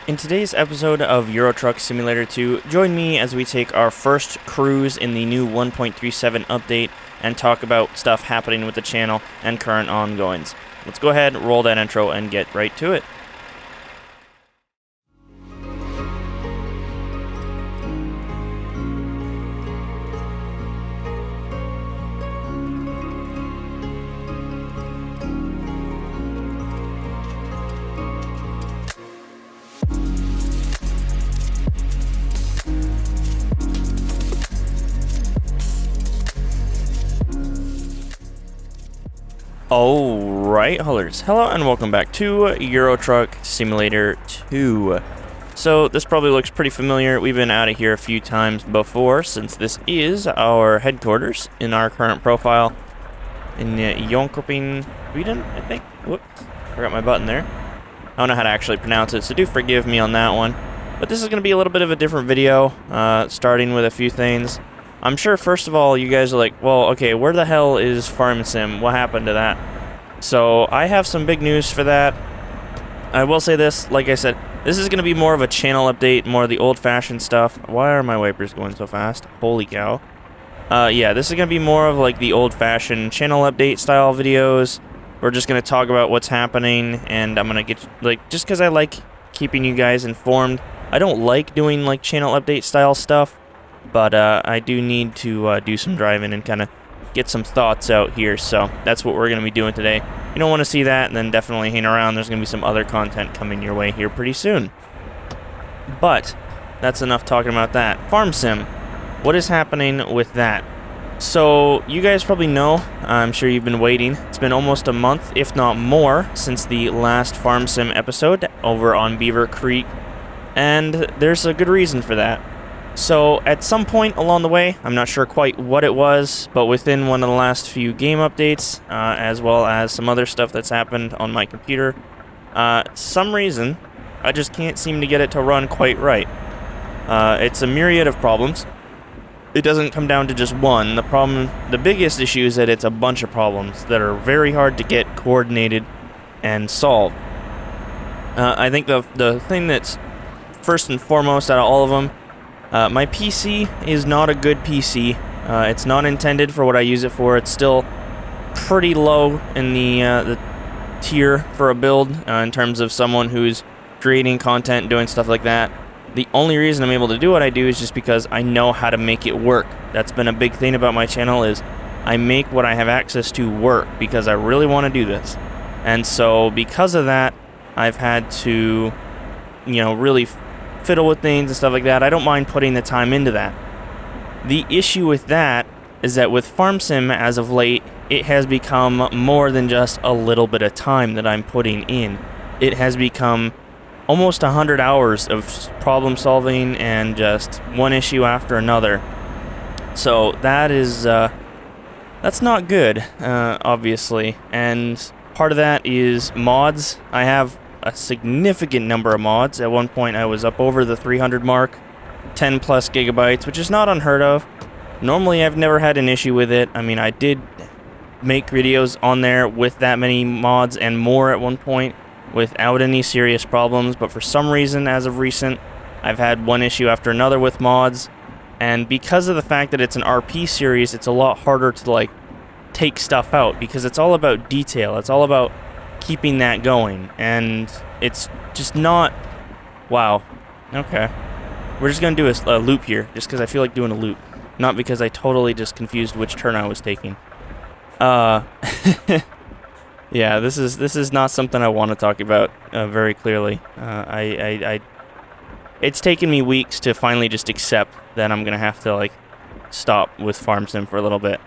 In today's episode of Euro Truck Simulator 2, join me as we take our first cruise in the new 1.37 update and talk about stuff happening with the channel and current ongoings. Let's go ahead, roll that intro, and get right to it. Alright, haulers. Hello and welcome back to Euro Truck Simulator 2. So, this probably looks pretty familiar. We've been out of here a few times before, since this is our headquarters in our current profile in Jönköping, Sweden, I think. Whoops, forgot my button there. I don't know how to actually pronounce it, so do forgive me on that one. But this is going to be a little bit of a different video, starting with a few things. I'm sure, first of all, you guys are like, well, okay, where the hell is Farm Sim? What happened to that? So, I have some big news for that. I will say this, like I said, this is going to be more of a channel update, more of the old-fashioned stuff. Why are my wipers going so fast? Holy cow. Yeah, this is going to be more of like the old-fashioned channel update style videos. We're just going to talk about what's happening, and I'm going to get, like, just because I like keeping you guys informed. I don't like doing, like, channel update style stuff. But I do need to do some driving and kind of get some thoughts out here, so that's what we're going to be doing today. If you don't want to see that, then definitely hang around. There's going to be some other content coming your way here pretty soon. But that's enough talking about that. Farm Sim, what is happening with that? So you guys probably know, I'm sure you've been waiting. It's been almost a month, if not more, since the last Farm Sim episode over on Beaver Creek, and there's a good reason for that. So, at some point along the way, I'm not sure quite what it was, but within one of the last few game updates, as well as some other stuff that's happened on my computer, some reason, I just can't seem to get it to run quite right. It's a myriad of problems. It doesn't come down to just one. The biggest issue is that it's a bunch of problems that are very hard to get coordinated and solved. I think the thing that's first and foremost out of all of them, my PC is not a good PC. It's not intended for what I use it for. It's still pretty low in the tier for a build in terms of someone who's creating content, doing stuff like that. The only reason I'm able to do what I do is just because I know how to make it work. That's been a big thing about my channel, is I make what I have access to work because I really want to do this. And so because of that, I've had to, really fiddle with things and stuff like that. I don't mind putting the time into that. The issue with that is that with Farm Sim as of late, it has become more than just a little bit of time that I'm putting in. It has become almost 100 hours of problem solving and just one issue after another. So that is, that's not good, obviously. And part of that is mods. I have a significant number of mods. At one point I was up over the 300 mark, 10 plus gigabytes, which is not unheard of. Normally I've never had an issue with it. I mean, I did make videos on there with that many mods and more at one point without any serious problems, but for some reason as of recent I've had one issue after another with mods, and because of the fact that it's an RP series, it's a lot harder to like take stuff out because it's all about detail. It's all about keeping that going, and it's just not. Wow. Okay, we're just gonna do a loop here just because I feel like doing a loop, not because I totally just confused which turn I was taking. Yeah, this is not something I want to talk about very clearly. It's taken me weeks to finally just accept that I'm gonna have to like stop with Farm Sim for a little bit,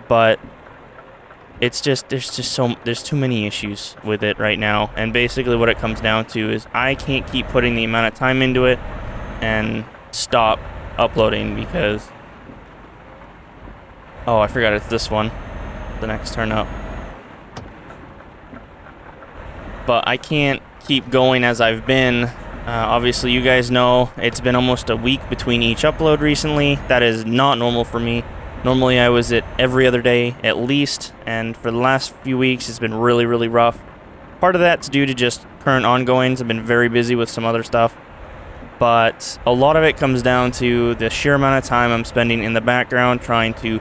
but it's just, there's too many issues with it right now, and basically what it comes down to is I can't keep putting the amount of time into it and stop uploading because, oh, I forgot it's this one, the next turn up. But I can't keep going as I've been. Obviously you guys know it's been almost a week between each upload recently. That is not normal for me. Normally I was at every other day at least, and for the last few weeks it's been really, really rough. Part of that's due to just current ongoings. I've been very busy with some other stuff. But a lot of it comes down to the sheer amount of time I'm spending in the background trying to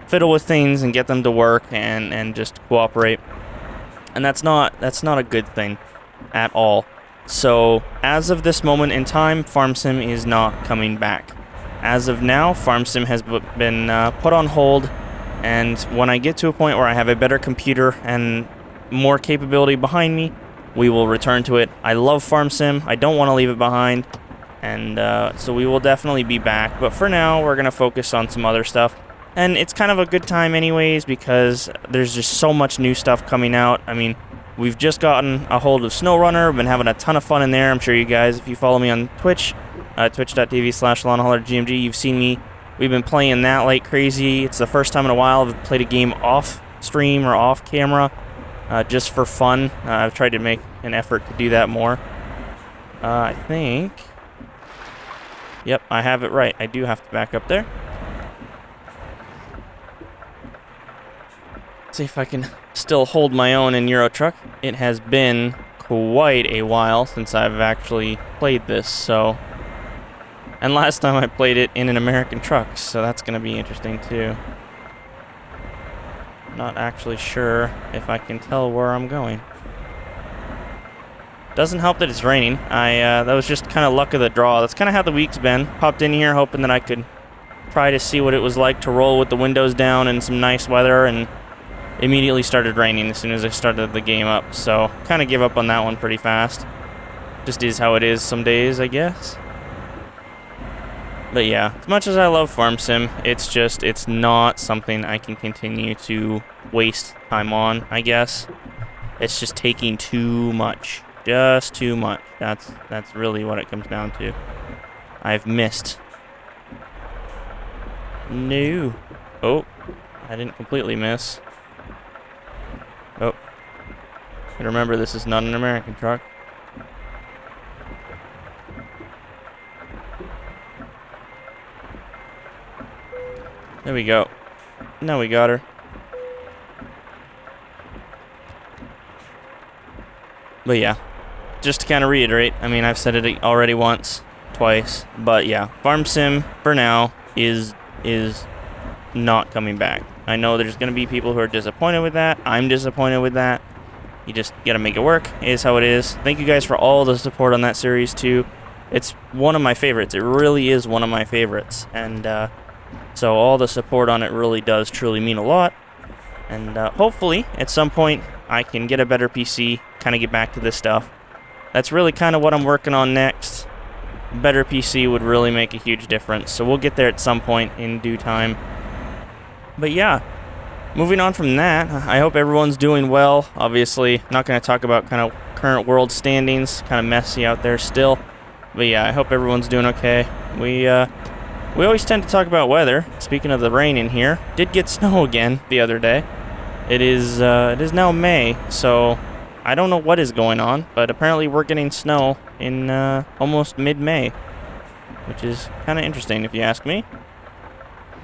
fiddle with things and get them to work and just cooperate. And that's not a good thing at all. So as of this moment in time, Farm Sim is not coming back. As of now, Farm Sim has been put on hold, and when I get to a point where I have a better computer and more capability behind me, we will return to it. I love Farm Sim. I don't want to leave it behind, and so we will definitely be back. But for now, we're going to focus on some other stuff. And it's kind of a good time anyways because there's just so much new stuff coming out. I mean, we've just gotten a hold of SnowRunner. We've been having a ton of fun in there. I'm sure you guys, if you follow me on Twitch, twitch.tv/LonghaulerGMG, you've seen me. We've been playing that like crazy. It's the first time in a while I've played a game off stream or off camera just for fun. I've tried to make an effort to do that more. I think... Yep, I have it right. I do have to back up there. See if I can still hold my own in Euro Truck. It has been quite a while since I've actually played this, so... And last time I played it in an American truck, so that's going to be interesting too. Not actually sure if I can tell where I'm going. Doesn't help that it's raining. That was just kind of luck of the draw. That's kind of how the week's been. Popped in here hoping that I could try to see what it was like to roll with the windows down and some nice weather, and immediately started raining as soon as I started the game up, so kind of give up on that one pretty fast. Just is how it is some days, I guess. But yeah, as much as I love Farm Sim, it's not something I can continue to waste time on, I guess. It's just taking too much. Just too much. That's really what it comes down to. I've missed. No. Oh, I didn't completely miss. Oh. And remember, this is not an American truck. There we go. Now we got her. But yeah, just to kind of reiterate, I mean, I've said it already once, twice, but yeah, Farm Sim, for now, is not coming back. I know there's going to be people who are disappointed with that. I'm disappointed with that. You just got to make it work. It is how it is. Thank you guys for all the support on that series, too. It's one of my favorites. It really is one of my favorites. And so all the support on it really does truly mean a lot. And hopefully, at some point, I can get a better PC, kind of get back to this stuff. That's really kind of what I'm working on next. A better PC would really make a huge difference. So we'll get there at some point in due time. But yeah, moving on from that, I hope everyone's doing well. Obviously, not going to talk about kind of current world standings, kind of messy out there still. But yeah, I hope everyone's doing okay. We always tend to talk about weather. Speaking of the rain in here, did get snow again the other day. It is now May, so I don't know what is going on, but apparently we're getting snow in almost mid-May, which is kind of interesting if you ask me.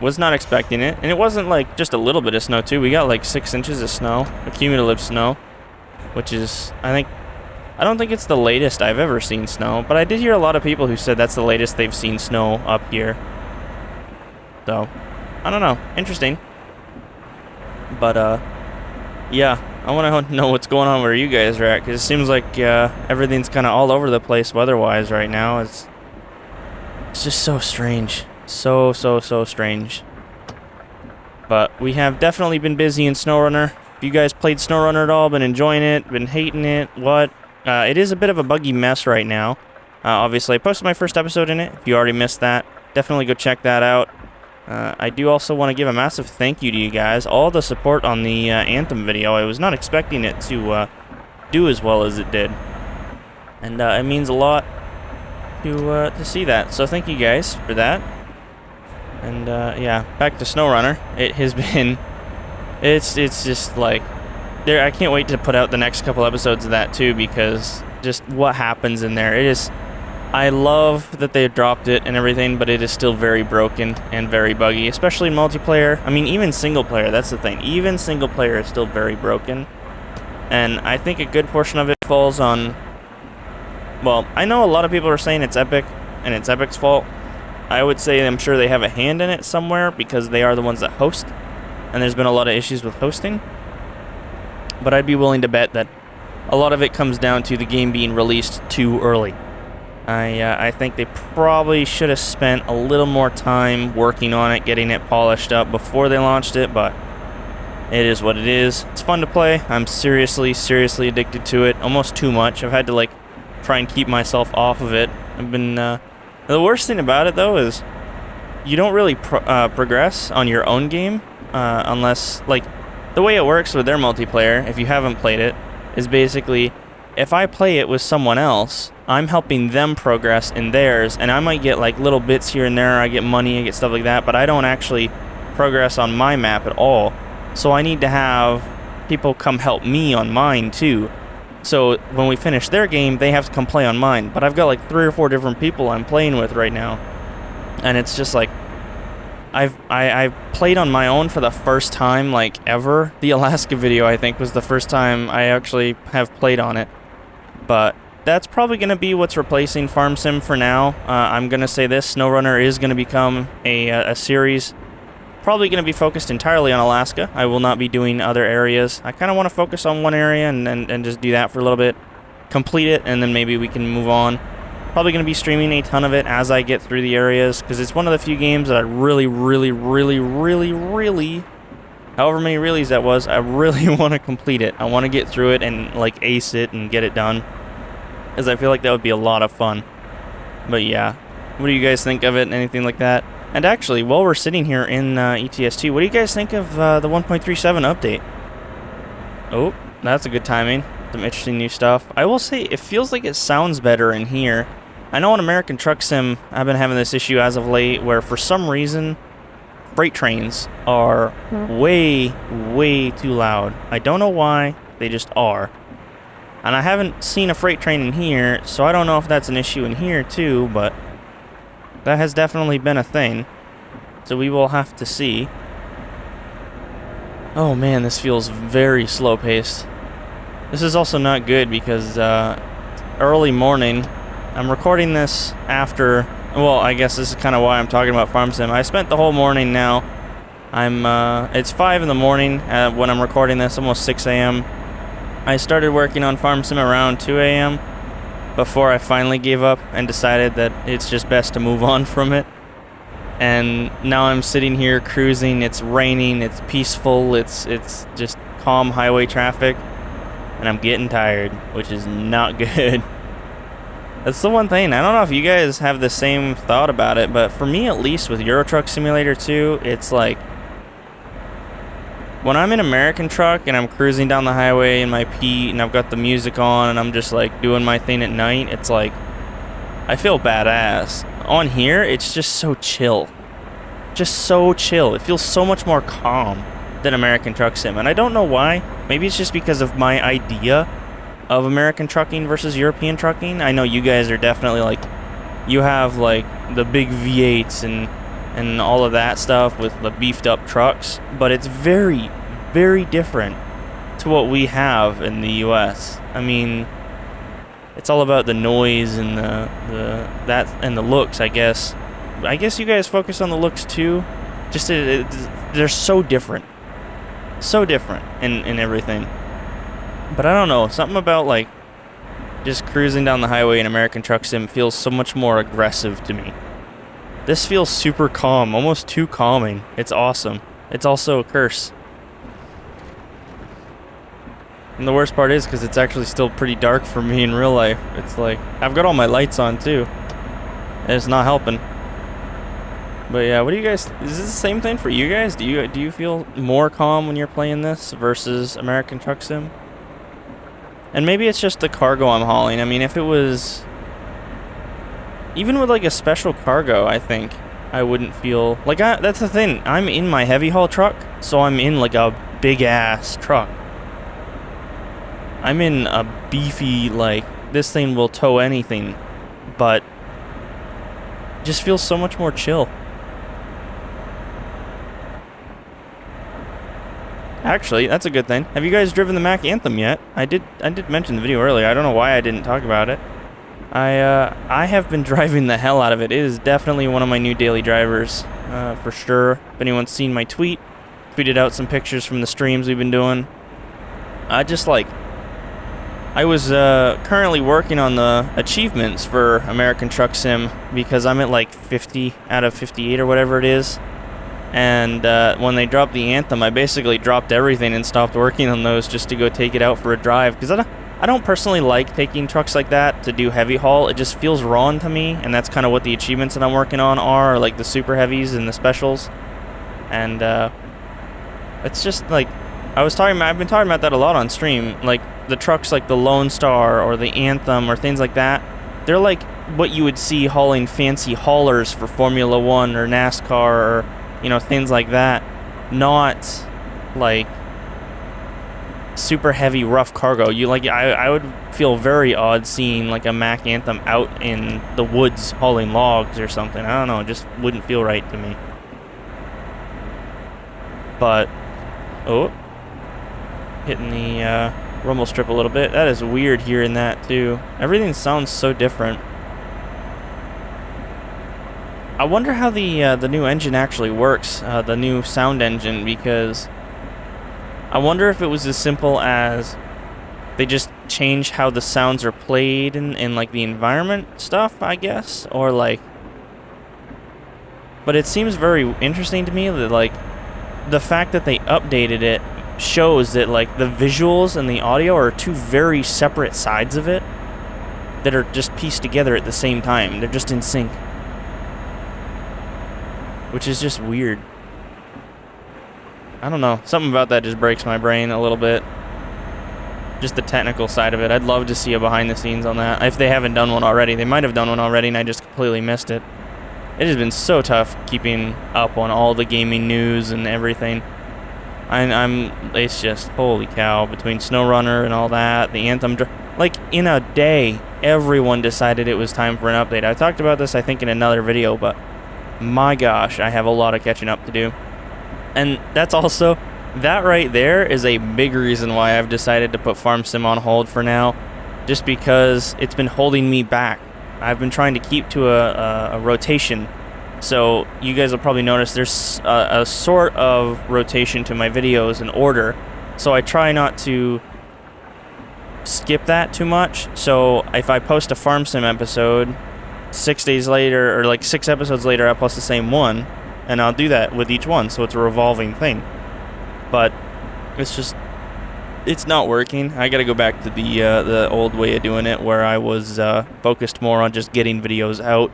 Was not expecting it, and it wasn't like just a little bit of snow too. We got like 6 inches of snow, cumulative snow, which is, I don't think it's the latest I've ever seen snow, but I did hear a lot of people who said that's the latest they've seen snow up here. So, I don't know, interesting. But yeah, I want to know what's going on where you guys are at, because it seems like everything's kind of all over the place weather-wise right now. It's just so strange. So strange. But we have definitely been busy in SnowRunner. If you guys played SnowRunner at all, been enjoying it, been hating it, what? It is a bit of a buggy mess right now. Obviously, I posted my first episode in it. If you already missed that, definitely go check that out. I do also want to give a massive thank you to you guys. All the support on the Anthem video. I was not expecting it to do as well as it did. And it means a lot to see that. So thank you guys for that. And yeah, back to SnowRunner. It has been... It's just like... I can't wait to put out the next couple episodes of that too, because just what happens in there. It is... I love that they dropped it and everything, but it is still very broken and very buggy, especially in multiplayer. I mean, even single player, that's the thing. Even single player is still very broken. And I think a good portion of it falls on... Well, I know a lot of people are saying it's Epic, and it's Epic's fault. I would say I'm sure they have a hand in it somewhere, because they are the ones that host. And there's been a lot of issues with hosting. But I'd be willing to bet that a lot of it comes down to the game being released too early. I think they probably should have spent a little more time working on it, getting it polished up before they launched it, but it is what it is. It's fun to play. I'm seriously addicted to it, almost too much. I've had to, like, try and keep myself off of it. I've been, the worst thing about it, though, is you don't really progress on your own game, unless, like, the way it works with their multiplayer, if you haven't played it, is basically, if I play it with someone else, I'm helping them progress in theirs, and I might get like little bits here and there, I get money, I get stuff like that, but I don't actually progress on my map at all. So I need to have people come help me on mine too. So when we finish their game, they have to come play on mine. But I've got like 3 or 4 different people I'm playing with right now. And it's just like, I played on my own for the first time like ever. The Alaska video, I think, was the first time I actually have played on it. But that's probably going to be what's replacing Farm Sim for now. I'm going to say this, SnowRunner is going to become a series probably going to be focused entirely on Alaska. I will not be doing other areas. I kind of want to focus on one area and just do that for a little bit, complete it, and then maybe we can move on. Probably going to be streaming a ton of it as I get through the areas, because it's one of the few games that I really, however many reallys that was, I really want to complete it. I want to get through it and like ace it and get it done, because I feel like that would be a lot of fun. But yeah, what do you guys think of it? Anything like that? And actually, while we're sitting here in ETS2, what do you guys think of the 1.37 update? Oh, that's a good timing. Some interesting new stuff. I will say, it feels like it sounds better in here. I know on American Truck Sim, I've been having this issue as of late, where for some reason, freight trains are way too loud. I don't know why, they just are. And I haven't seen a freight train in here, so I don't know if that's an issue in here too, but that has definitely been a thing. So we will have to see. Oh man, this feels very slow-paced. This is also not good because early morning. I'm recording this after, well, I guess this is kind of why I'm talking about Farm Sim. I spent the whole morning now. It's 5 in the morning when I'm recording this, almost 6 a.m. I started working on Farm Sim around 2 a.m. before I finally gave up and decided that it's just best to move on from it. And now I'm sitting here cruising, it's raining, it's peaceful, it's just calm highway traffic, and I'm getting tired, which is not good. That's the one thing. I don't know if you guys have the same thought about it, but for me at least with Euro Truck Simulator 2, it's like when I'm in American Truck and I'm cruising down the highway in my Pete and I've got the music on and I'm just like doing my thing at night, it's like I feel badass. On here, it's just so chill. Just so chill. It feels so much more calm than American Truck Sim, and I don't know why. Maybe it's just because of my idea of American trucking versus European trucking. I know you guys are definitely like, you have like the big V8s and all of that stuff with the beefed up trucks, but it's very different to what we have in the US. I mean, it's all about the noise and the looks, I guess. I guess you guys focus on the looks too. Just they're so different. So different in everything. But I don't know, something about like just cruising down the highway in American Truck Sim feels so much more aggressive to me. This feels super calm, almost too calming. It's awesome. It's also a curse. And the worst part is because it's actually still pretty dark for me in real life. It's like, I've got all my lights on too, and it's not helping. But yeah, what do you guys, is this the same thing for you guys? Do you feel more calm when you're playing this versus American Truck Sim? And maybe it's just the cargo I'm hauling. I mean, if it was, even with like a special cargo, I think I wouldn't feel, like that's the thing, I'm in my heavy haul truck, so I'm in like a big ass truck. I'm in a beefy, like, this thing will tow anything, but just feels so much more chill. Actually, that's a good thing. Have you guys driven the Mac Anthem yet? I did mention the video earlier. I don't know why I didn't talk about it. I have been driving the hell out of it. It is definitely one of my new daily drivers, for sure. If anyone's seen my tweeted out some pictures from the streams we've been doing. I was currently working on the achievements for American Truck Sim because I'm at like 50 out of 58 or whatever it is. And when they dropped the Anthem, I basically dropped everything and stopped working on those just to go take it out for a drive. Because I don't personally like taking trucks like that to do heavy haul. It just feels wrong to me, and that's kind of what the achievements that I'm working on are, like the super heavies and the specials. And it's just like I've been talking about that a lot on stream. Like the trucks like the Lone Star or the Anthem or things like that, they're like what you would see hauling fancy haulers for Formula 1 or NASCAR or, you know, things like that. Not like super heavy rough cargo. I would feel very odd seeing like a Mac Anthem out in the woods hauling logs or something. I don't know, it just wouldn't feel right to me. But hitting the rumble strip a little bit. That is weird hearing that too. Everything sounds so different. I wonder how the new engine actually works, the new sound engine, because I wonder if it was as simple as they just change how the sounds are played in like the environment stuff, I guess, or like. But it seems very interesting to me that like the fact that they updated it shows that like the visuals and the audio are two very separate sides of it that are just pieced together at the same time. They're just in sync, which is just weird. I don't know, something about that just breaks my brain a little bit. Just the technical side of it. I'd love to see a behind the scenes on that. If they haven't done one already, they might have done one already and I just completely missed it. It has been so tough keeping up on all the gaming news and everything. It's just, holy cow, between SnowRunner and all that, the Anthem, like in a day, everyone decided it was time for an update. I talked about this, I think, in another video, but my gosh, I have a lot of catching up to do. And that's also, that right there is a big reason why I've decided to put Farm Sim on hold for now, just because it's been holding me back. I've been trying to keep to a rotation. So you guys will probably notice there's a sort of rotation to my videos in order. So I try not to skip that too much. So if I post a Farm Sim episode, 6 days later, or like 6 episodes later, I'll post the same one. And I'll do that with each one. So it's a revolving thing. But it's not working. I gotta go back to the old way of doing it, where I was focused more on just getting videos out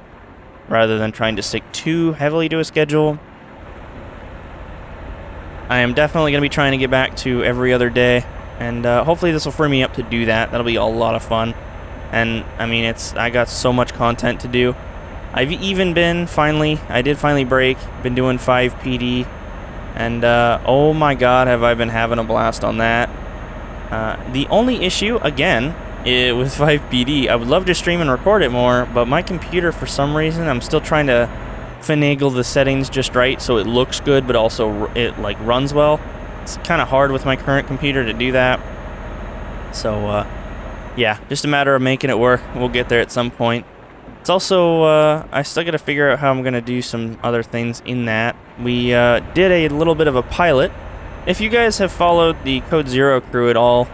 rather than trying to stick too heavily to a schedule. I am definitely gonna be trying to get back to every other day, and hopefully this will free me up to do that. That'll be a lot of fun. And I mean, I got so much content to do. I've even been I did finally break. Been doing 5 PD, and oh my god, have I been having a blast on that. The only issue, again, with 5 PD, I would love to stream and record it more, but my computer, for some reason, I'm still trying to finagle the settings just right so it looks good, but also it like runs well. It's kind of hard with my current computer to do that. So, yeah, just a matter of making it work. We'll get there at some point. It's also, I still got to figure out how I'm going to do some other things in that. We did a little bit of a pilot. If you guys have followed the Code Zero crew at all,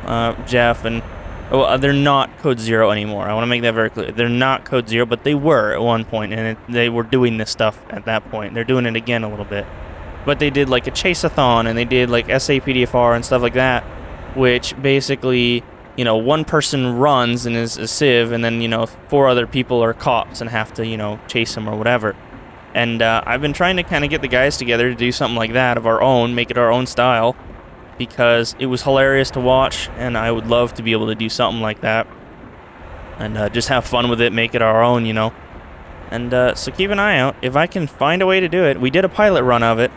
Jeff and... Well, they're not Code Zero anymore. I want to make that very clear. They're not Code Zero, but they were at one point, and they were doing this stuff at that point. They're doing it again a little bit. But they did like a chase-a-thon, and they did like SAPDFR and stuff like that, which basically, you know, one person runs and is a civ, and then, you know, 4 other people are cops and have to, you know, chase him or whatever. And I've been trying to kind of get the guys together to do something like that of our own, make it our own style, because it was hilarious to watch, and I would love to be able to do something like that. And just have fun with it, make it our own, you know. And so keep an eye out. If I can find a way to do it, we did a pilot run of it,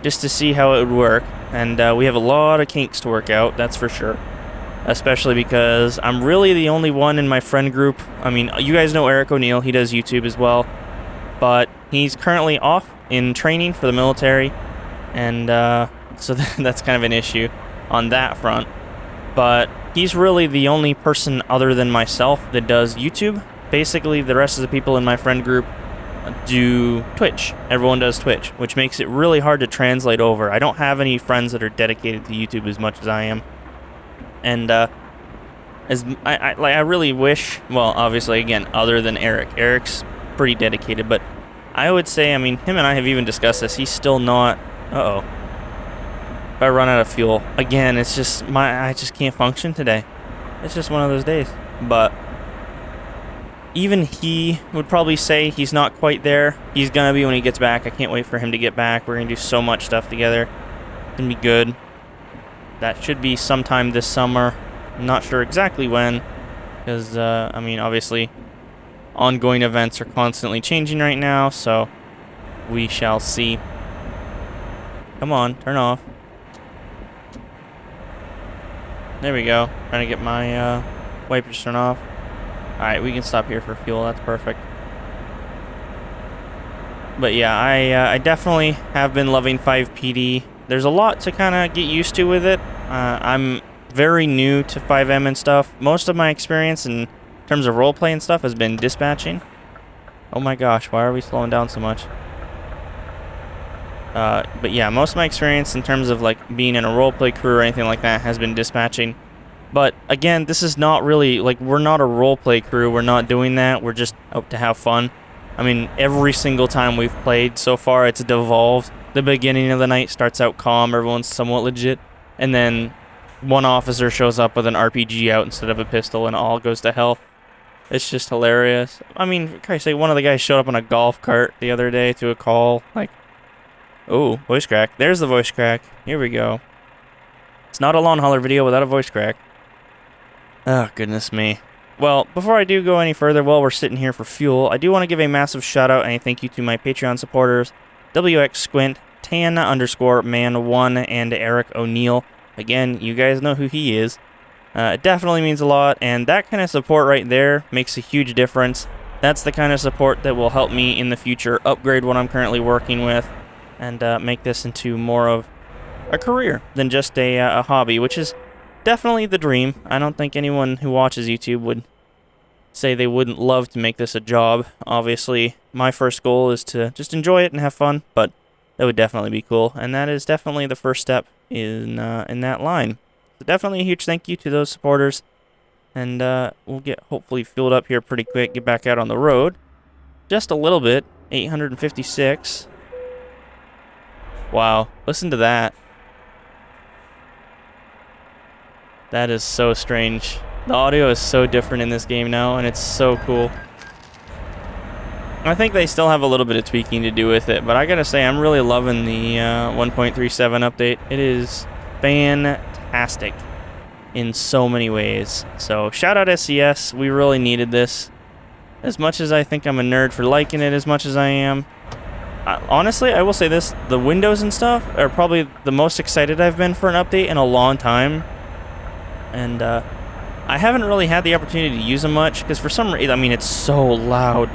just to see how it would work. And we have a lot of kinks to work out, that's for sure. Especially because I'm really the only one in my friend group. I mean, you guys know Eric O'Neill, he does YouTube as well. But he's currently off in training for the military, and so that's kind of an issue. on that front. But he's really the only person other than myself that does YouTube. Basically, the rest of the people in my friend group do Twitch. Everyone does Twitch, which makes it really hard to translate over. I don't have any friends that are dedicated to YouTube as much as I am. And I really wish, well, obviously, again, other than Eric. Eric's pretty dedicated, but I would say, I mean, him and I have even discussed this. He's still not, uh-oh. If I run out of fuel, again, it's just, I just can't function today. It's just one of those days. But even he would probably say he's not quite there. He's gonna be when he gets back. I can't wait for him to get back. We're gonna do so much stuff together. It's gonna be good. That should be sometime this summer. I'm not sure exactly when, because, I mean, obviously, ongoing events are constantly changing right now, so we shall see. Come on, turn off. There we go. Trying to get my wipers turned off. Alright, we can stop here for fuel. That's perfect. But yeah, I definitely have been loving 5PD. There's a lot to kind of get used to with it. I'm very new to 5M and stuff. Most of my experience in terms of roleplay and stuff has been dispatching. Oh my gosh, why are we slowing down so much? But yeah, most of my experience in terms of like being in a roleplay crew or anything like that has been dispatching. But again, this is not really, like, we're not a roleplay crew. We're not doing that. We're just out to have fun. I mean, every single time we've played so far, it's devolved. The beginning of the night starts out calm. Everyone's somewhat legit. And then one officer shows up with an RPG out instead of a pistol and all goes to hell. It's just hilarious. I mean, for Christ's sake, one of the guys showed up on a golf cart the other day to a call. Like, oh, voice crack. There's the voice crack. Here we go. It's not a Longhauler video without a voice crack. Oh, goodness me. Well, before I do go any further, while we're sitting here for fuel, I do want to give a massive shout out and a thank you to my Patreon supporters, WX Squint, Tan_Man1, and Eric O'Neill. Again, you guys know who he is. It definitely means a lot, and that kind of support right there makes a huge difference. That's the kind of support that will help me in the future upgrade what I'm currently working with and make this into more of a career than just a hobby, which is definitely the dream. I don't think anyone who watches YouTube would say they wouldn't love to make this a job. Obviously, my first goal is to just enjoy it and have fun, but that would definitely be cool, and that is definitely the first step in that line. So definitely a huge thank you to those supporters, and we'll get hopefully fueled up here pretty quick, get back out on the road. Just a little bit, 856. Wow, listen to that. That is so strange. The audio is so different in this game now, and it's so cool. I think they still have a little bit of tweaking to do with it, but I gotta say, I'm really loving the 1.37 update. It is fantastic in so many ways. So, shout out SCS. We really needed this. As much as I think I'm a nerd for liking it as much as I am, honestly, I will say this. The windows and stuff are probably the most excited I've been for an update in a long time. And I haven't really had the opportunity to use them much, because for some reason, I mean, it's so loud.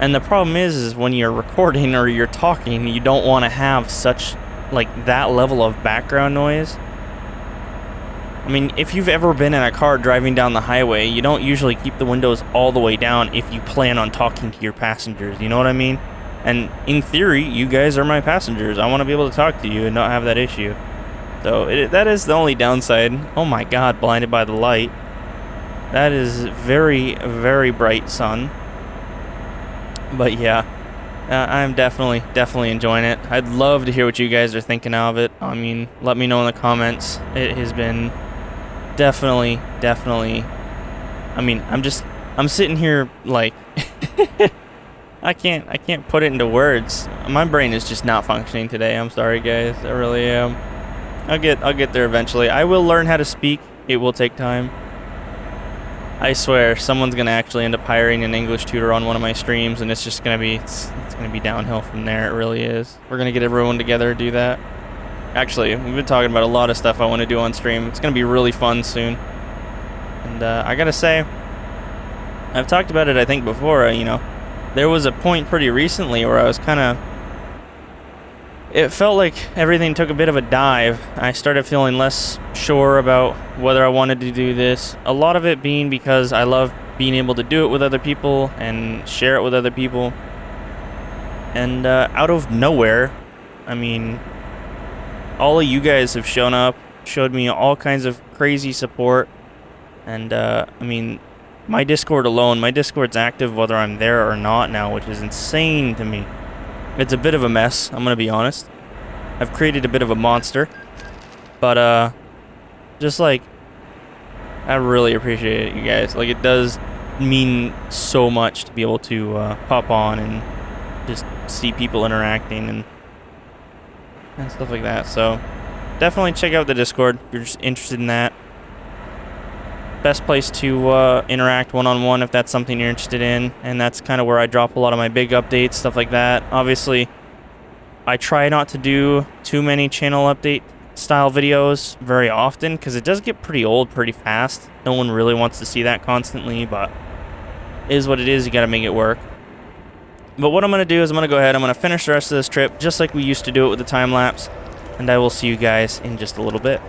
And the problem is when you're recording or you're talking, you don't want to have such, like, that level of background noise. I mean, if you've ever been in a car driving down the highway, you don't usually keep the windows all the way down if you plan on talking to your passengers, you know what I mean? And in theory, you guys are my passengers. I want to be able to talk to you and not have that issue. So that is the only downside. Oh my god, blinded by the light. That is very, very bright sun. But yeah, I'm definitely enjoying it. I'd love to hear what you guys are thinking of it. I mean, let me know in the comments. It has been definitely, I mean, I'm sitting here like, I can't put it into words. My brain is just not functioning today. I'm sorry, guys. I really am. I'll get there eventually. I will learn how to speak. It will take time. I swear, someone's gonna actually end up hiring an English tutor on one of my streams, and it's just gonna be it's gonna be downhill from there. It really is. We're gonna get everyone together to do that. Actually, we've been talking about a lot of stuff I want to do on stream. It's gonna be really fun soon. And I gotta say, I've talked about it I think before. You know, there was a point pretty recently where I was kind of it felt like everything took a bit of a dive. I started feeling less sure about whether I wanted to do this. A lot of it being because I love being able to do it with other people and share it with other people. And out of nowhere, I mean, all of you guys have shown up, showed me all kinds of crazy support. And I mean, my Discord alone, my Discord's active whether I'm there or not now, which is insane to me. It's a bit of a mess, I'm gonna be honest. I've created a bit of a monster. But, just like, I really appreciate it, you guys. Like, it does mean so much to be able to pop on and just see people interacting and stuff like that. So, definitely check out the Discord if you're just interested in that. Best place to interact one-on-one if that's something you're interested in, and that's kind of where I drop a lot of my big updates, stuff like that. Obviously, I try not to do too many channel update style videos very often because it does get pretty old pretty fast. No one really wants to see that constantly, but it is what it is. You gotta make it work. But what I'm gonna do is I'm gonna go ahead, I'm gonna finish the rest of this trip just like we used to do it with the time lapse, and I will see you guys in just a little bit.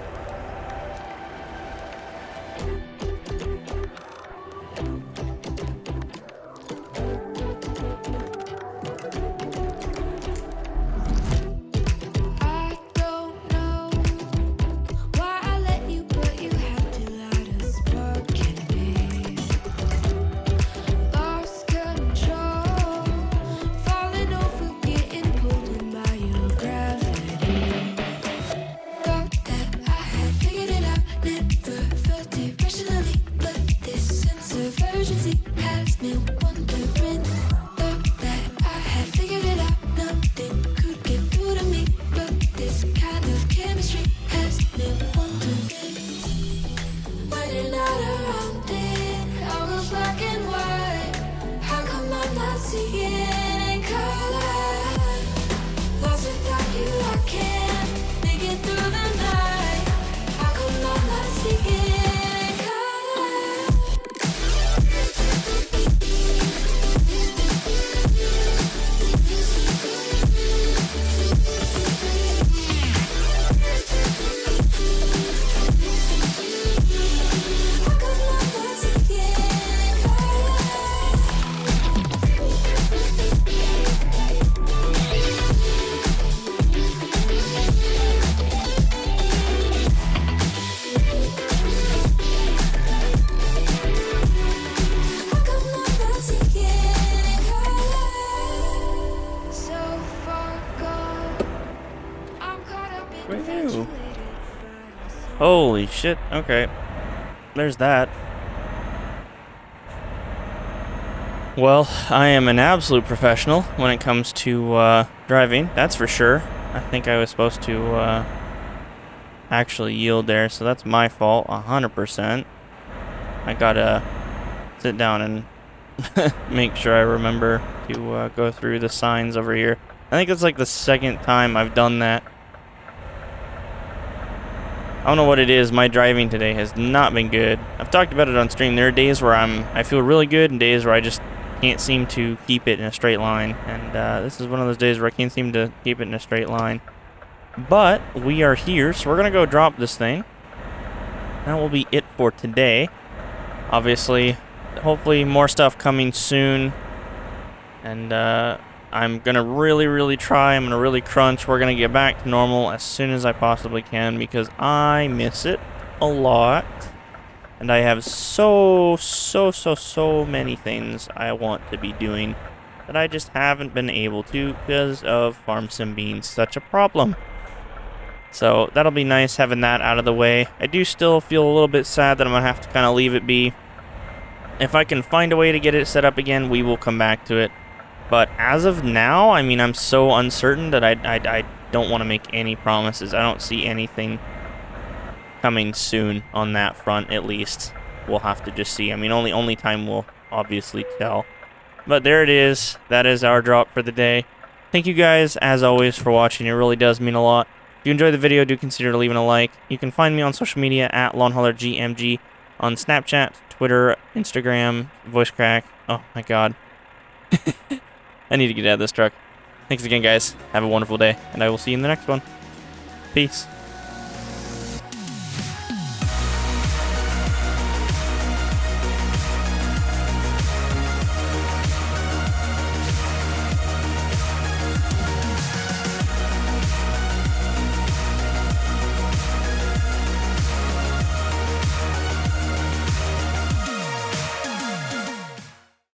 Holy shit, okay. There's that. Well, I am an absolute professional when it comes to driving, that's for sure. I think I was supposed to actually yield there, so that's my fault, 100%. I gotta sit down and make sure I remember to go through the signs over here. I think it's like the second time I've done that. I don't know what it is, my driving today has not been good. I've talked about it on stream. There are days where I feel really good and days where I just can't seem to keep it in a straight line. And this is one of those days where I can't seem to keep it in a straight line. But we are here, so we're going to go drop this thing. That will be it for today. Obviously, hopefully more stuff coming soon. And I'm going to really try. I'm going to really crunch. We're going to get back to normal as soon as I possibly can because I miss it a lot. And I have so many things I want to be doing that I just haven't been able to because of farm sim being such a problem. So that'll be nice having that out of the way. I do still feel a little bit sad that I'm going to have to kind of leave it be. If I can find a way to get it set up again, we will come back to it. But as of now, I mean, I'm so uncertain that I don't want to make any promises. I don't see anything coming soon on that front, at least. We'll have to just see. I mean, only time will obviously tell. But there it is. That is our drop for the day. Thank you guys, as always, for watching. It really does mean a lot. If you enjoyed the video, do consider leaving a like. You can find me on social media at LonghaulerGMG on Snapchat, Twitter, Instagram, voice crack. Oh my god. I need to get out of this truck. Thank Thanks again, guys. Have a wonderful day, and I will see you in the next one. Peace.